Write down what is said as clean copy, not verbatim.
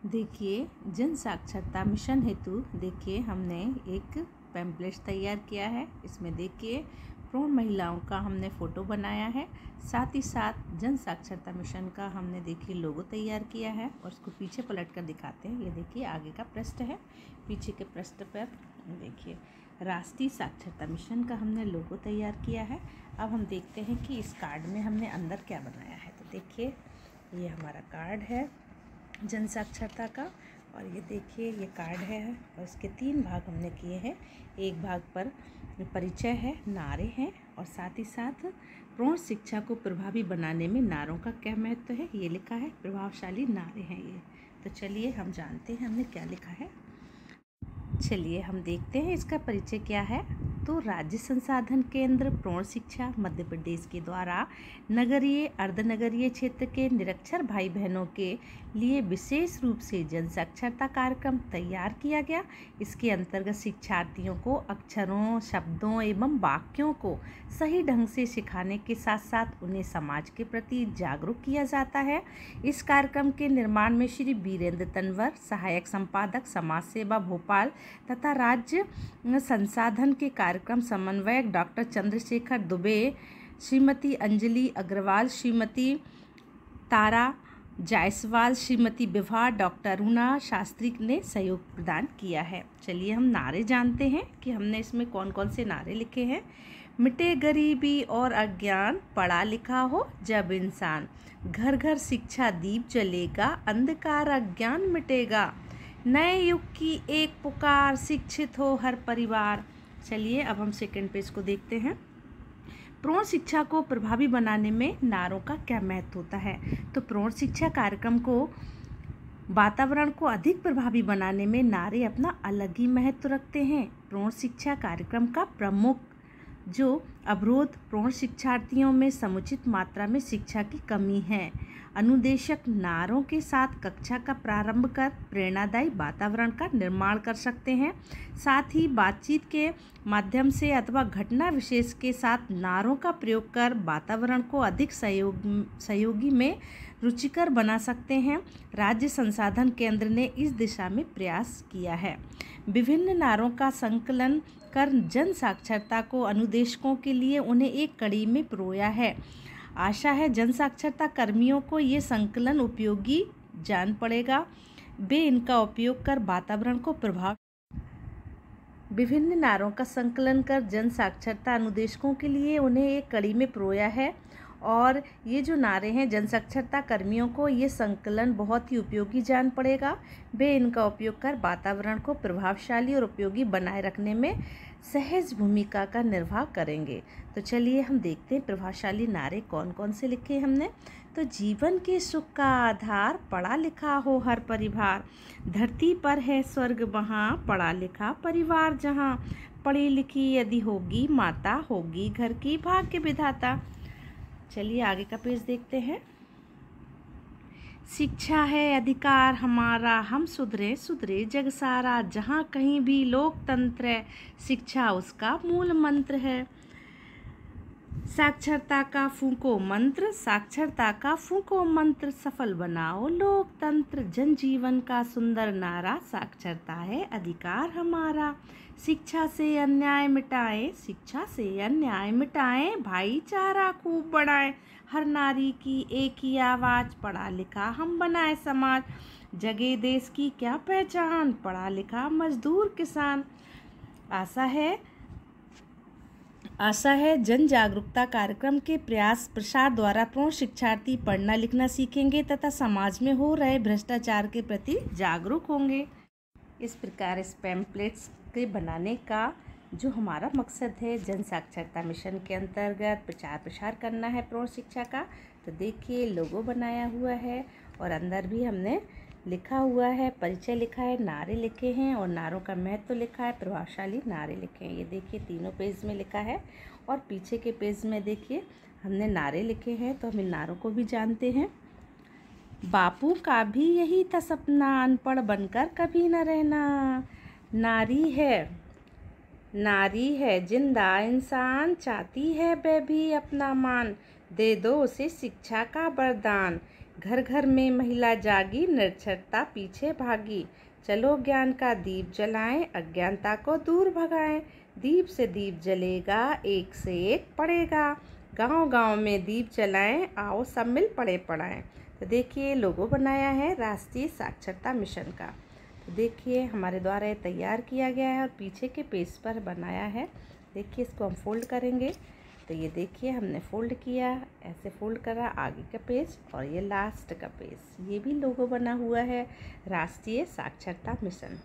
देखिए, जन साक्षरता मिशन हेतु देखिए हमने एक पैम्पलेट तैयार किया है। इसमें देखिए प्रोण महिलाओं का हमने फ़ोटो बनाया है। साथ ही साथ जन साक्षरता मिशन का हमने देखिए लोगो तैयार किया है और उसको पीछे पलट कर दिखाते हैं। ये देखिए आगे का पृष्ठ है, पीछे के पृष्ठ पर देखिए राष्ट्रीय साक्षरता मिशन का हमने लोगो तैयार किया है। अब हम देखते हैं कि इस कार्ड में हमने अंदर क्या बनाया है। तो देखिए ये हमारा कार्ड है जन साक्षरता का, और ये देखिए ये कार्ड है और इसके 3 भाग हमने किए हैं। एक भाग पर परिचय है, नारे हैं, और साथ ही साथ प्रोण शिक्षा को प्रभावी बनाने में नारों का क्या महत्व है ये लिखा है। प्रभावशाली नारे हैं ये। तो चलिए हम जानते हैं हमने क्या लिखा है। चलिए हम देखते हैं इसका परिचय क्या है। तो राज्य संसाधन केंद्र प्रोण शिक्षा मध्य प्रदेश के द्वारा नगरीय अर्धनगरीय क्षेत्र के निरक्षर भाई बहनों के लिए विशेष रूप से जन साक्षरता कार्यक्रम तैयार किया गया। इसके अंतर्गत शिक्षार्थियों को अक्षरों, शब्दों एवं वाक्यों को सही ढंग से सिखाने के साथ साथ उन्हें समाज के प्रति जागरूक किया जाता है। इस कार्यक्रम के निर्माण में श्री वीरेंद्र तंवर, सहायक संपादक समाज सेवा भोपाल तथा राज्य संसाधन के कार्यक्रम समन्वयक डॉक्टर चंद्रशेखर दुबे, श्रीमती अंजलि अग्रवाल, श्रीमती तारा जायसवाल, श्रीमती विभा, डॉक्टर अरुणा शास्त्री ने सहयोग प्रदान किया है। चलिए हम नारे जानते हैं कि हमने इसमें कौन कौन से नारे लिखे हैं। मिटे गरीबी और अज्ञान, पढ़ा लिखा हो जब इंसान, घर घर शिक्षा दीप जलेगा, अंधकार अज्ञान मिटेगा, नए युग की एक पुकार, शिक्षित हो हर परिवार। चलिए अब हम सेकंड पेज को देखते हैं। प्रोण शिक्षा को प्रभावी बनाने में नारों का क्या महत्व होता है। तो प्रोण शिक्षा कार्यक्रम को वातावरण को अधिक प्रभावी बनाने में नारे अपना अलग ही महत्व रखते हैं। प्रोण शिक्षा कार्यक्रम का प्रमुख जो अवरोध प्रोण शिक्षार्थियों में समुचित मात्रा में शिक्षा की कमी है। अनुदेशक नारों के साथ कक्षा का प्रारंभ कर प्रेरणादायी वातावरण का निर्माण कर सकते हैं। साथ ही बातचीत के माध्यम से अथवा घटना विशेष के साथ नारों का प्रयोग कर वातावरण को अधिक सहयोगी में रुचिकर बना सकते हैं। राज्य संसाधन केंद्र ने इस दिशा में प्रयास किया है। विभिन्न नारों का संकलन कर जन साक्षरता को अनुदेशकों के लिए उन्हें एक कड़ी में पिरोया है। आशा है जन साक्षरता कर्मियों को ये संकलन उपयोगी जान पड़ेगा। वे इनका उपयोग कर वातावरण को प्रभाव विभिन्न नारों का संकलन कर जन साक्षरता अनुदेशकों के लिए उन्हें एक कड़ी में पिरोया है, और ये जो नारे हैं जन साक्षरता कर्मियों को ये संकलन बहुत ही उपयोगी जान पड़ेगा। वे इनका उपयोग कर वातावरण को प्रभावशाली और उपयोगी बनाए रखने में सहज भूमिका का निर्वाह करेंगे। तो चलिए हम देखते हैं प्रभावशाली नारे कौन कौन से लिखे हमने। तो जीवन के सुख का आधार, पढ़ा लिखा हो हर परिवार, धरती पर है स्वर्ग वहाँ, पढ़ा लिखा परिवार जहाँ, पढ़ी लिखी यदि होगी माता, होगी घर की भाग्य विधाता। चलिए आगे का पेज देखते हैं। शिक्षा है अधिकार हमारा, हम सुधरे सुधरे जग सारा, जहाँ कहीं भी लोकतंत्र है, शिक्षा उसका मूल मंत्र है। साक्षरता का फूंको मंत्र, साक्षरता का फूंको मंत्र, सफल बनाओ लोकतंत्र, जनजीवन का सुंदर नारा, साक्षरता है अधिकार हमारा। शिक्षा से अन्याय मिटाएं, शिक्षा से अन्याय मिटाएं, भाईचारा खूब बढ़ाएं, हर नारी की एक ही आवाज़, पढ़ा लिखा हम बनाए समाज, जगे देश की क्या पहचान, पढ़ा लिखा मजदूर किसान। आशा है जन जागरूकता कार्यक्रम के प्रयास प्रसार द्वारा प्रोण शिक्षार्थी पढ़ना लिखना सीखेंगे तथा समाज में हो रहे भ्रष्टाचार के प्रति जागरूक होंगे। इस प्रकार इस पैम्पलेट्स के बनाने का जो हमारा मकसद है जन साक्षरता मिशन के अंतर्गत प्रचार प्रसार करना है प्रोण शिक्षा का। तो देखिए लोगो बनाया हुआ है और अंदर भी हमने लिखा हुआ है, परिचय लिखा है, नारे लिखे हैं और नारों का महत्व लिखा है, प्रभावशाली नारे लिखे हैं। ये देखिए तीनों पेज में लिखा है और पीछे के पेज में देखिए हमने नारे लिखे हैं। तो हम इन नारों को भी जानते हैं। बापू का भी यही था सपना, अनपढ़ बनकर कभी न रहना, नारी है जिंदा इंसान, चाहती है वह भी अपना मान, दे दो उसे शिक्षा का वरदान, घर घर में महिला जागी, निरक्षरता पीछे भागी। चलो ज्ञान का दीप जलाएं, अज्ञानता को दूर भगाएं। दीप से दीप जलेगा, एक से एक पड़ेगा। गांव गांव में दीप जलाएं, आओ सब मिल पढ़े पढ़ाएं। तो देखिए लोगो बनाया है राष्ट्रीय साक्षरता मिशन का। तो देखिए हमारे द्वारा ये तैयार किया गया है और पीछे के पेज पर बनाया है। देखिए इसको हम फोल्ड करेंगे तो ये देखिए हमने फोल्ड किया, ऐसे फोल्ड करा आगे का पेज और ये लास्ट का पेज। ये भी लोगो बना हुआ है राष्ट्रीय साक्षरता मिशन।